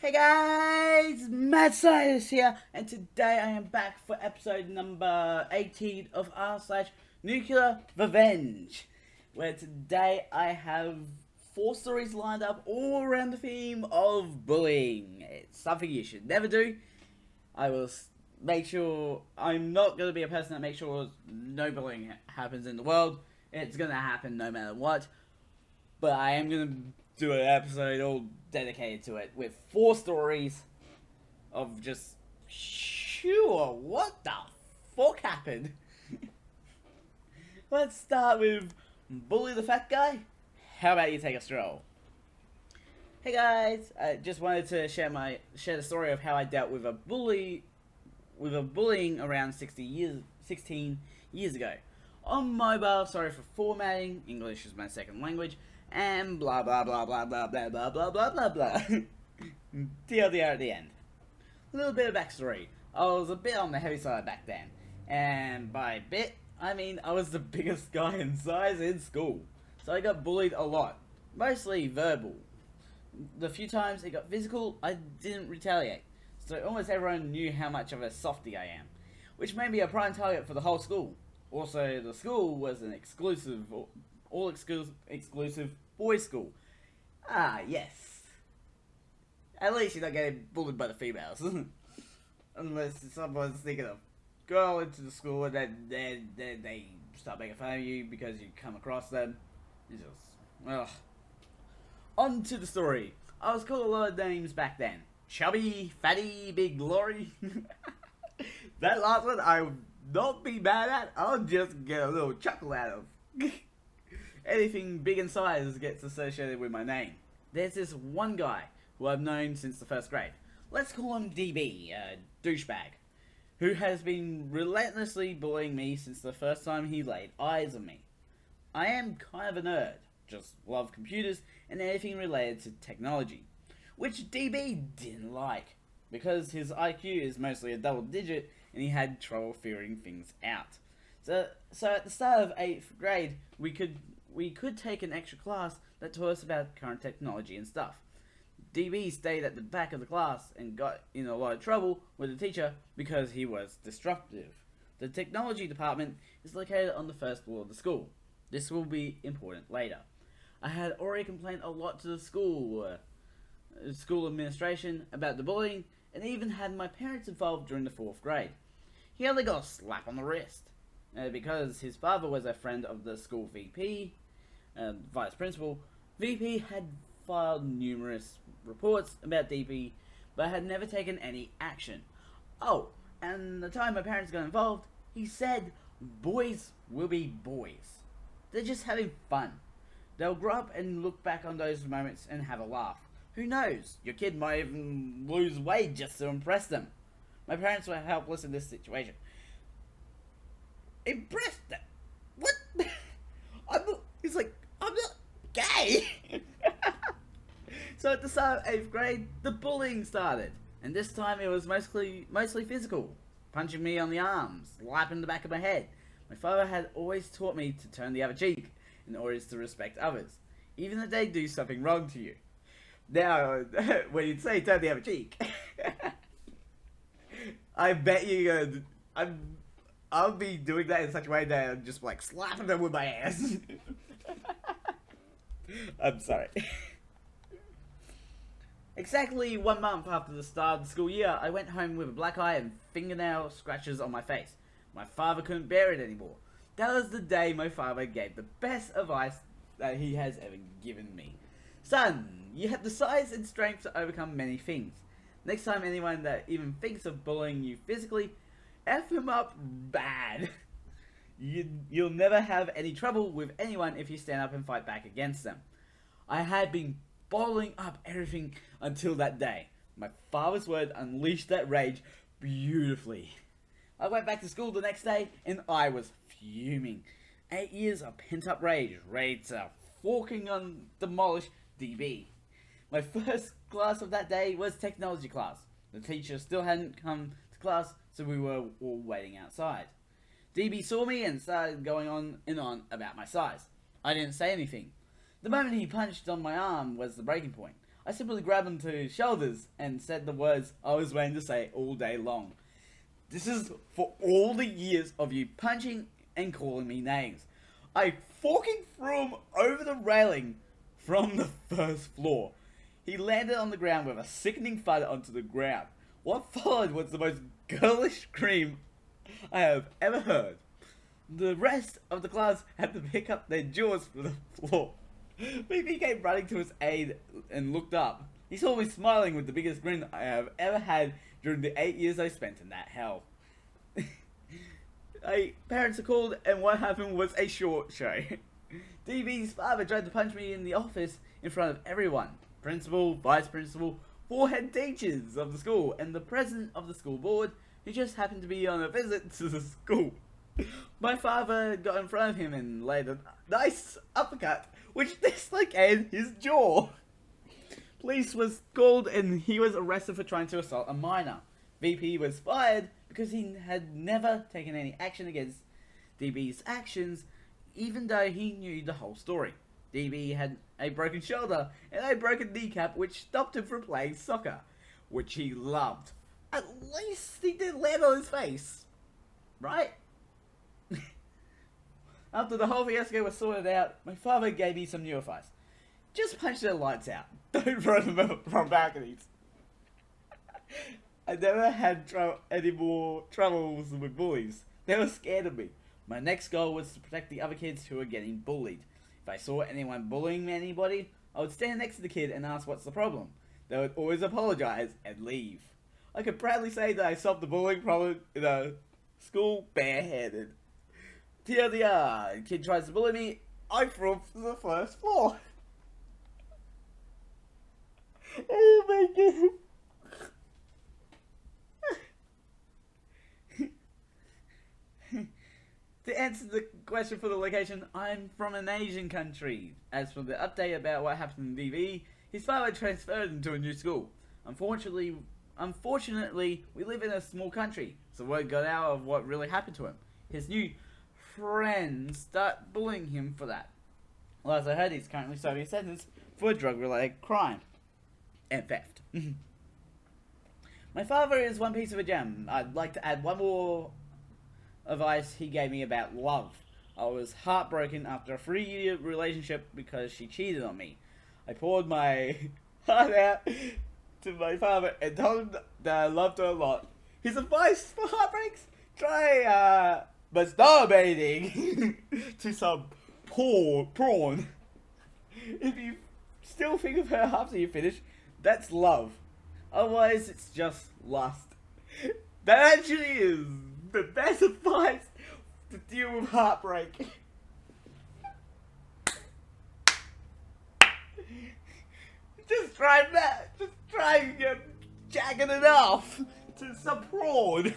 Hey guys, Mad Scientist here, and today I am back for episode number 18 of r/NuclearRevenge, where today I have 4 stories lined up all around the theme of bullying. It's something you should never do. I will make sure I'm not going to be a person that makes sure no bullying happens in the world. It's going to happen no matter what. But I am going to do an episode all dedicated to it with 4 stories of just sure what the fuck happened. Let's start with Bully the Fat Guy. How about you take a stroll? Hey guys, I just wanted to share the story of how I dealt with a bullying around 16 years ago. On mobile, sorry for formatting, English is my second language, and blah blah blah blah blah blah blah blah blah blah blah. TLDR at the end. A little bit of backstory. I was a bit on the heavy side back then, and by bit, I mean I was the biggest guy in size in school. So I got bullied a lot, mostly verbal. The few times it got physical, I didn't retaliate. So almost everyone knew how much of a softie I am, which made me a prime target for the whole school. Also, the school was an all-exclusive boys' school. Ah, yes. At least you're not getting bullied by the females. Unless someone's thinking of girl into the school and then they start making fun of you because you come across them. It's just, ugh. On to the story. I was called a lot of names back then. Chubby, fatty, big glory. That last one I would not be mad at. I'll just get a little chuckle out of. Anything big in size gets associated with my name. There's this one guy who I've known since the first grade. Let's call him DB, a douchebag, who has been relentlessly bullying me since the first time he laid eyes on me. I am kind of a nerd, just love computers and anything related to technology, which DB didn't like, because his IQ is mostly a double digit and he had trouble figuring things out. So at the start of 8th grade, we could take an extra class that taught us about current technology and stuff. DB stayed at the back of the class and got in a lot of trouble with the teacher because he was disruptive. The technology department is located on the first floor of the school. This will be important later. I had already complained a lot to the school administration about the bullying, and even had my parents involved during the 4th grade. He only got a slap on the wrist, because his father was a friend of the school VP, vice principal. VP had filed numerous reports about DB, but had never taken any action. Oh, and the time my parents got involved, he said, boys will be boys. They're just having fun. They'll grow up and look back on those moments and have a laugh. Who knows? Your kid might even lose weight just to impress them. My parents were helpless in this situation. Impress them? What? He's like, I'm not gay. So at the start of 8th grade, the bullying started. And this time it was mostly physical. Punching me on the arms, slapping the back of my head. My father had always taught me to turn the other cheek in order to respect others, even if they do something wrong to you. Now, when you say turn the other cheek, I bet I'll be doing that in such a way that I'm just like slapping them with my ass. I'm sorry. Exactly 1 month after the start of the school year, I went home with a black eye and fingernail scratches on my face. My father couldn't bear it anymore. That was the day my father gave the best advice that he has ever given me. Son, you have the size and strength to overcome many things. Next time anyone that even thinks of bullying you physically, F him up bad. You'll never have any trouble with anyone if you stand up and fight back against them. I had been bottling up everything until that day. My father's word unleashed that rage beautifully. I went back to school the next day and I was fuming. 8 years of pent-up rage, ready to fucking demolish DB. My first class of that day was technology class. The teacher still hadn't come to class, so we were all waiting outside. DB saw me and started going on and on about my size. I didn't say anything. The moment he punched on my arm was the breaking point. I simply grabbed him to his shoulders and said the words I was waiting to say all day long. This is for all the years of you punching and calling me names. I fucking threw him over the railing from the first floor. He landed on the ground with a sickening thud onto the ground. What followed was the most girlish scream I have ever heard. The rest of the class had to pick up their jaws from the floor. BP came running to his aid and looked up. He saw me smiling with the biggest grin I have ever had during the 8 years I spent in that hell. Parents are called, and what happened was a short show. DB's father tried to punch me in the office in front of everyone. Principal, vice principal, 4 head teachers of the school, and the president of the school board, who just happened to be on a visit to the school. My father got in front of him and laid a nice uppercut, which dislocated his jaw. Police was called and he was arrested for trying to assault a minor. VP was fired because he had never taken any action against DB's actions, even though he knew the whole story. DB had a broken shoulder and a broken kneecap, which stopped him from playing soccer, which he loved. At least he didn't land on his face, right? After the whole fiasco was sorted out, my father gave me some new advice. Just punch their lights out. Don't throw them from balconies. I never had any more troubles with bullies. They were scared of me. My next goal was to protect the other kids who were getting bullied. If I saw anyone bullying anybody, I would stand next to the kid and ask what's the problem. They would always apologize and leave. I could proudly say that I solved the bullying problem in a school barehanded. TLDR, kid tries to bully me, I throw him to the first floor. Oh my god. To answer the question for the location, I'm from an Asian country. As for the update about what happened in VV, his father transferred him to a new school. Unfortunately, we live in a small country, so word got out of what really happened to him. His new friends start bullying him for that. Well, as I heard, he's currently serving a sentence for a drug-related crime and theft. My father is one piece of a gem. I'd like to add one more advice he gave me about love. I was heartbroken after a 3-year relationship because she cheated on me. I poured my heart out to my father and told him that I loved her a lot. His advice for heartbreaks? Try masturbating to some prawn. If you still think of her after you finish, that's love. Otherwise, it's just lust. That actually is the best advice to deal with heartbreak. Just try that. Just try jacking it off to some prawn.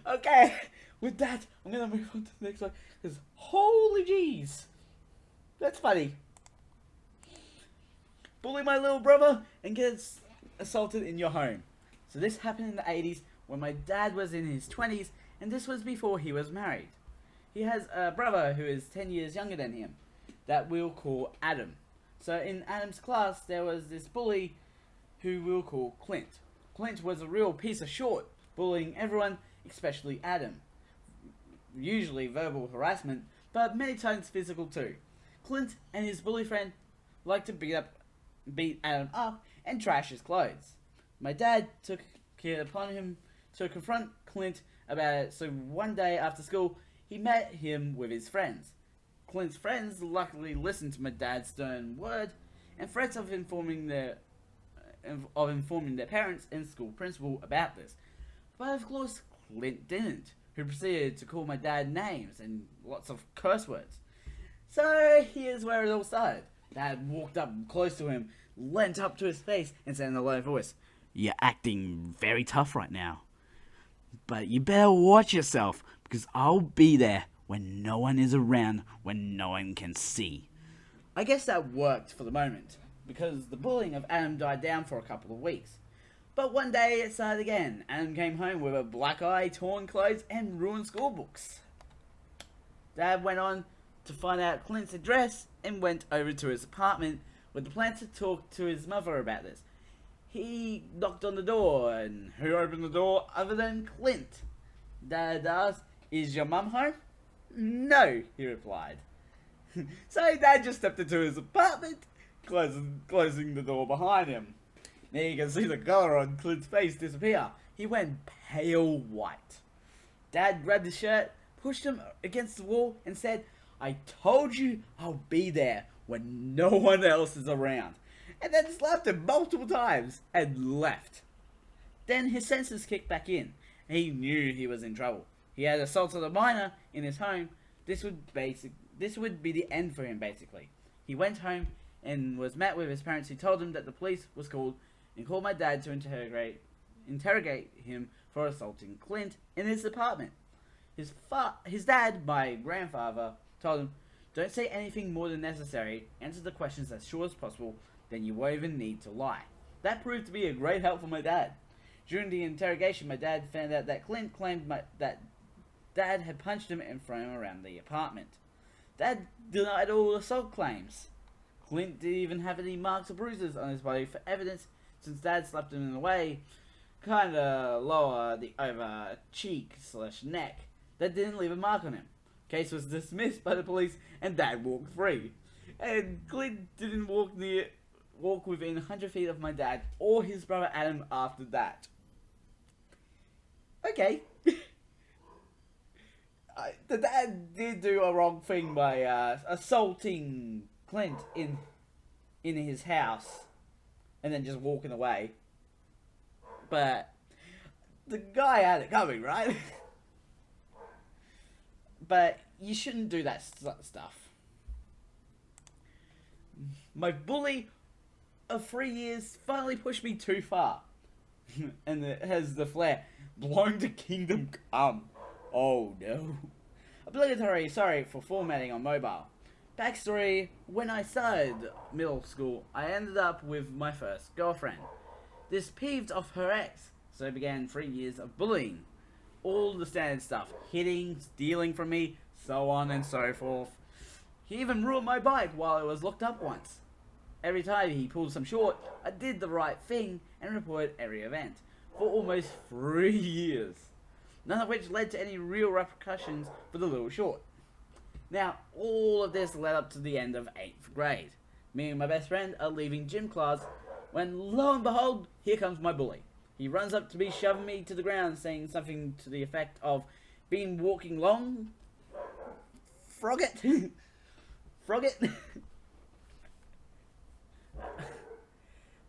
Okay, with that, I'm gonna move on to the next one. Because holy jeez, that's funny. Bully my little brother and get assaulted in your home. So this happened in the 80s when my dad was in his 20s, and this was before he was married. He has a brother who is 10 years younger than him that we'll call Adam. So in Adam's class, there was this bully who we'll call Clint. Clint was a real piece of shit, bullying everyone, especially Adam. Usually verbal harassment, but many times physical too. Clint and his bully friend liked to beat Adam up and trash his clothes. My dad took it upon him to confront Clint about it, so one day after school, he met him with his friends. Clint's friends luckily listened to my dad's stern word and threats of informing their parents and school principal about this. But of course, Clint didn't, who proceeded to call my dad names and lots of curse words. So here's where it all started. Dad walked up close to him, leant up to his face, and said in a low voice, "You're acting very tough right now. But you better watch yourself, because I'll be there when no one is around, when no one can see." I guess that worked for the moment, because the bullying of Adam died down for a couple of weeks. But one day it started again. Adam came home with a black eye, torn clothes, and ruined school books. Dad went on to find out Clint's address and went over to his apartment with the plan to talk to his mother about this. He knocked on the door, and who opened the door other than Clint? Dad asked, "Is your mum home?" "No," he replied. So Dad just stepped into his apartment, closing the door behind him. Now you can see the colour on Clint's face disappear. He went pale white. Dad grabbed his shirt, pushed him against the wall, and said, "I told you I'll be there when no one else is around," and then slapped him multiple times and left. Then his senses kicked back in, and he knew he was in trouble. He had assaulted a minor in his home. This would be the end for him, basically. He went home and was met with his parents, who told him that the police was called and called my dad to interrogate him for assaulting Clint in his apartment. His dad, my grandfather, told him, "Don't say anything more than necessary. Answer the questions as short as possible, then you won't even need to lie." That proved to be a great help for my dad. During the interrogation, my dad found out that Clint claimed that Dad had punched him and thrown him around the apartment. Dad denied all assault claims. Clint didn't even have any marks or bruises on his body for evidence, since Dad slapped him in the way, kinda lower the over cheek/neck. That didn't leave a mark on him. Case was dismissed by the police, and Dad walked free. And Clint didn't walk within 100 feet of my dad or his brother Adam after that. Okay. The dad did do a wrong thing by assaulting Clint in his house and then just walking away. But the guy had it coming, right? But you shouldn't do that stuff. My bully of 3 years finally pushed me too far. And it has the flair, "Blown to kingdom come." Oh no. Obligatory sorry for formatting on mobile. Backstory: when I started middle school, I ended up with my first girlfriend. This peeved off her ex, so began 3 years of bullying. All the standard stuff: hitting, stealing from me, so on and so forth. He even ruined my bike while it was locked up once. Every time he pulled some short, I did the right thing and reported every event for almost 3 years. None of which led to any real repercussions for the little short. Now, all of this led up to the end of 8th grade. Me and my best friend are leaving gym class when, lo and behold, here comes my bully. He runs up to me, shoving me to the ground, saying something to the effect of, "Been walking long? Frogget?" Frogget?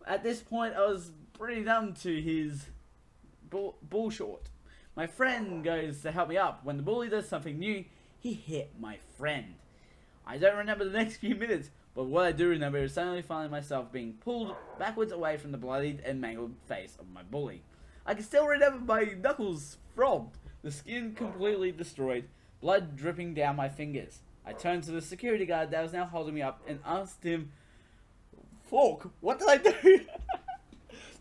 At this point, I was pretty numb to his bull short. My friend goes to help me up. When the bully does something new, he hit my friend. I don't remember the next few minutes, but what I do remember is suddenly finding myself being pulled backwards away from the bloodied and mangled face of my bully. I can still remember my knuckles throbbed, the skin completely destroyed, blood dripping down my fingers. I turned to the security guard that was now holding me up and asked him, "Fuck, what did I do?"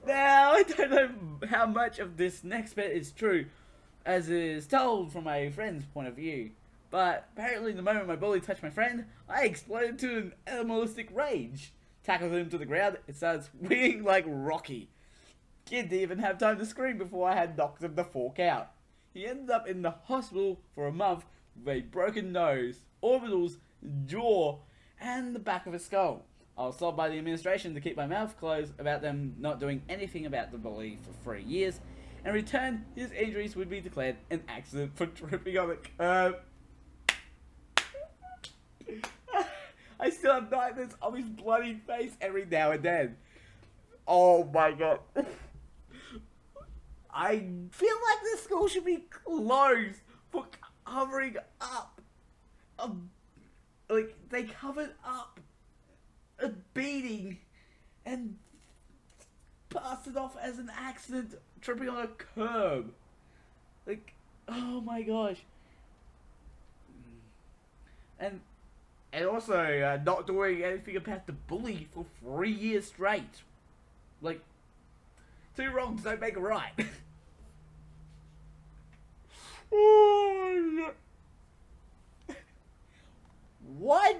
Now, I don't know how much of this next bit is true, as it is told from my friend's point of view. But apparently the moment my bully touched my friend, I exploded to an animalistic rage. Tackled him to the ground, it starts swinging like Rocky. Kid didn't even have time to scream before I had knocked him the fork out. He ended up in the hospital for a month with a broken nose, orbitals, jaw, and the back of his skull. I was told by the administration to keep my mouth closed about them not doing anything about the bully for 3 years, and in return, his injuries would be declared an accident for tripping on a curb. I still have nightmares of his bloody face every now and then. Oh my god. I feel like this school should be closed for covering up. Like, they covered up a beating and passed it off as an accident tripping on a curb. Like, oh my gosh. And also not doing anything about the bully for 3 years straight. Like, 2 wrongs don't make a right. What?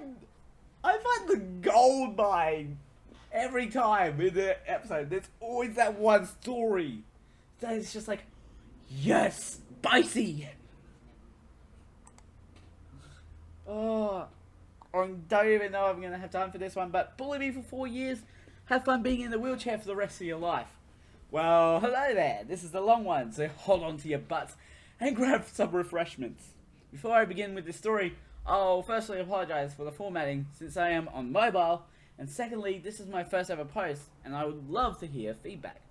I find the gold mine every time in the episode. There's always that one story that is just like, yes, spicy. Oh, I don't even know if I'm gonna have time for this one, but bully me for 4 years. Have fun being in the wheelchair for the rest of your life. Well, hello there. This is the long one, so hold on to your butts and grab some refreshments. Before I begin with this story, I'll firstly apologise for the formatting since I am on mobile, and secondly, this is my first ever post, and I would love to hear feedback.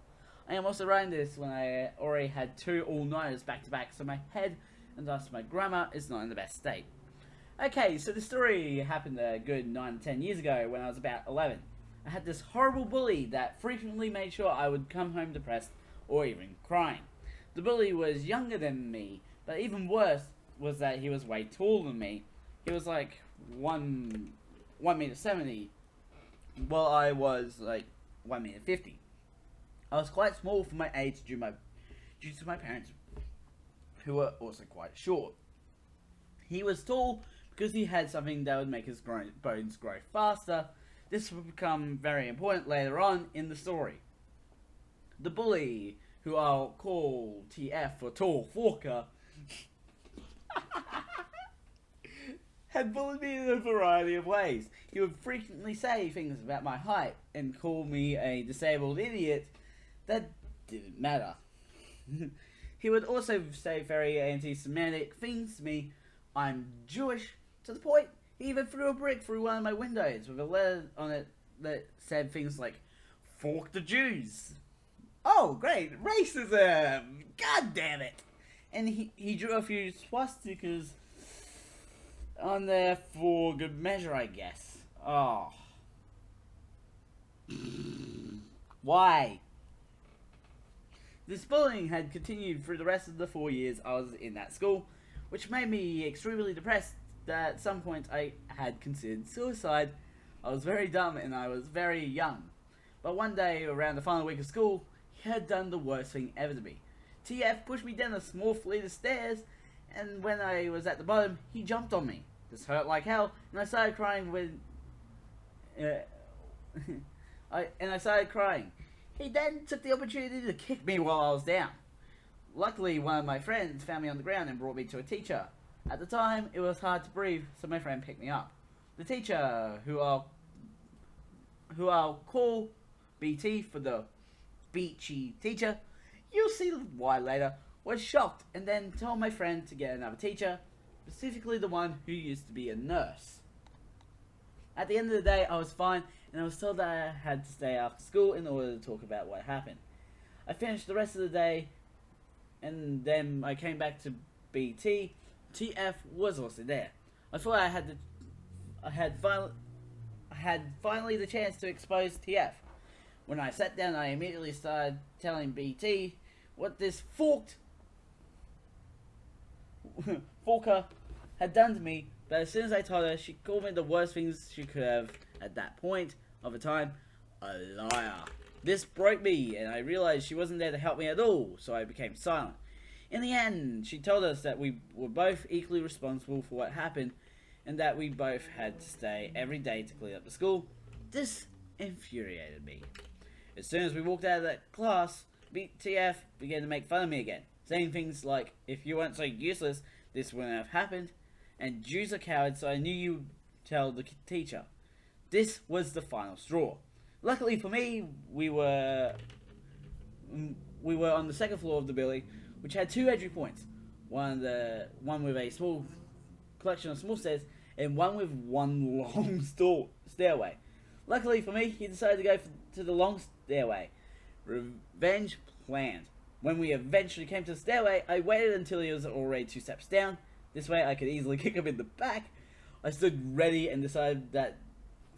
I am also writing this when I already had 2 all-nighters back to back, so my head and thus my grammar is not in the best state. Okay, so the story happened a good 9 to 10 years ago when I was about 11. I had this horrible bully that frequently made sure I would come home depressed or even crying. The bully was younger than me, but even worse was that he was way taller than me. He was like 1.70 meters, while I was like 1.50 meters. I was quite small for my age due to my parents, who were also quite short. He was tall because he had something that would make his bones grow faster. This will become very important later on in the story. The bully, who I'll call TF for Tall Forker, had bullied me in a variety of ways. He would frequently say things about my height and call me a disabled idiot that didn't matter. He would also say very anti-Semitic things to me. I'm Jewish, to the point he even threw a brick through one of my windows with a letter on it that said things like, "Fork the Jews." Oh, great, racism! God damn it! And he drew a few swastikas on there for good measure, I guess. Oh. Why? This bullying had continued through the rest of the 4 years I was in that school, which made me extremely depressed that at some point I had considered suicide. I was very dumb and I was very young. But one day, around the final week of school, he had done the worst thing ever to me. TF pushed me down a small flight of stairs, and when I was at the bottom, he jumped on me. This hurt like hell, and I started crying when... I started crying. He then took the opportunity to kick me while I was down. Luckily, one of my friends found me on the ground and brought me to a teacher. At the time, it was hard to breathe, so my friend picked me up. The teacher, who I'll call BT for the beachy teacher, you'll see why later, was shocked and then told my friend to get another teacher, specifically the one who used to be a nurse. At the end of the day, I was fine, and I was told that I had to stay after school in order to talk about what happened. I finished the rest of the day, and then I came back to BT. TF was also there. I thought I had finally the chance to expose TF. When I sat down, I immediately started telling BT what this Forker had done to me, but as soon as I told her, she called me the worst things she could have at that point of the time, a liar. This broke me, and I realized she wasn't there to help me at all, so I became silent. In the end, she told us that we were both equally responsible for what happened, and that we both had to stay every day to clean up the school. This infuriated me. As soon as we walked out of that class, BTF began to make fun of me again, saying things like, "If you weren't so useless, this wouldn't have happened," and "Jews are cowards, so I knew you'd tell the teacher." This was the final straw. Luckily for me, we were on the second floor of the building, which had 2 entry points. One with a small collection of small stairs, and one with one long stairway. Luckily for me, he decided to go to the long stairway. Revenge planned. When we eventually came to the stairway, I waited until he was already 2 steps down. This way I could easily kick him in the back. I stood ready and decided that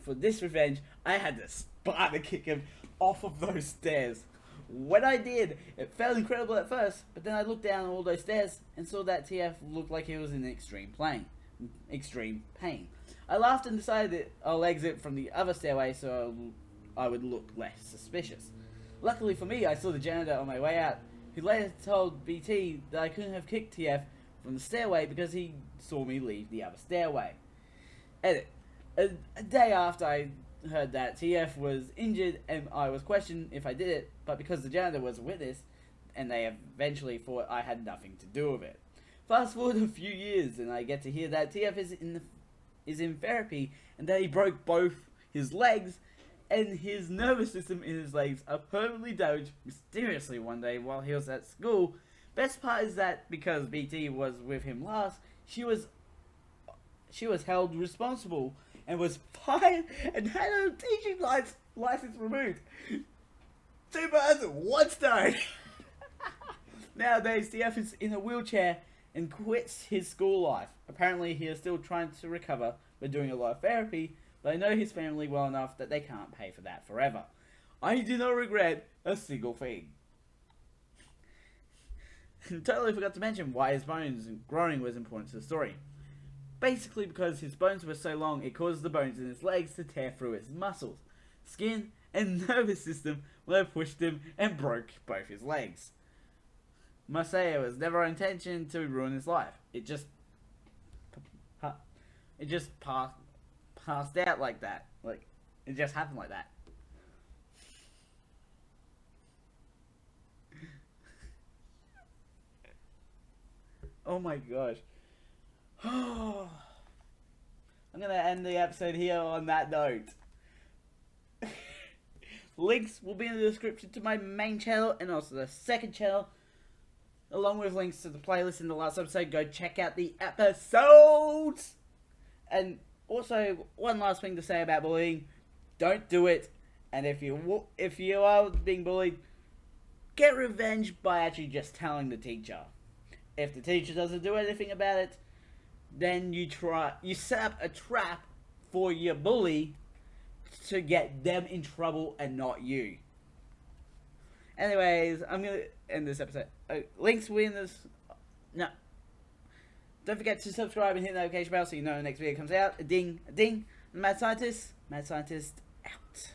for this revenge, I had to Sparta kick him off of those stairs. When I did, it felt incredible at first, but then I looked down all those stairs and saw that TF looked like he was in extreme pain. I laughed and decided that I'll exit from the other stairway so I would look less suspicious. Luckily for me, I saw the janitor on my way out, who later told BT that I couldn't have kicked TF from the stairway because he saw me leave the other stairway. Edit. A day after I heard that TF was injured and I was questioned if I did it, but because the janitor was a witness, and they eventually thought I had nothing to do with it. Fast forward a few years, and I get to hear that TF is in therapy, and that he broke both his legs, and his nervous system in his legs are permanently damaged mysteriously one day while he was at school. Best part is that because BT was with him last, she was held responsible and was fired and had her teaching license removed. 2 birds, 1 stone. Nowadays, TF is in a wheelchair and quits his school life. Apparently, he is still trying to recover by doing a lot of therapy, but I know his family well enough that they can't pay for that forever. I do not regret a single thing. Totally forgot to mention why his bones growing was important to the story. Basically because his bones were so long, it caused the bones in his legs to tear through his muscles, skin, and nervous system when I pushed him and broke both his legs. Must say, it was never our intention to ruin his life. It just passed out like that. Like, it just happened like that. Oh my gosh. I'm gonna end the episode here on that note. Links will be in the description to my main channel and also the second channel, along with links to the playlist in the last episode. Go check out the episodes! And also, one last thing to say about bullying: don't do it. And if you are being bullied, get revenge by actually just telling the teacher. If the teacher doesn't do anything about it, then you set up a trap for your bully to get them in trouble and not you. Anyways, I'm gonna end this episode. Links will be in this. No. Don't forget to subscribe and hit the notification bell so you know the next video comes out. A ding, a ding. Mad Scientist out.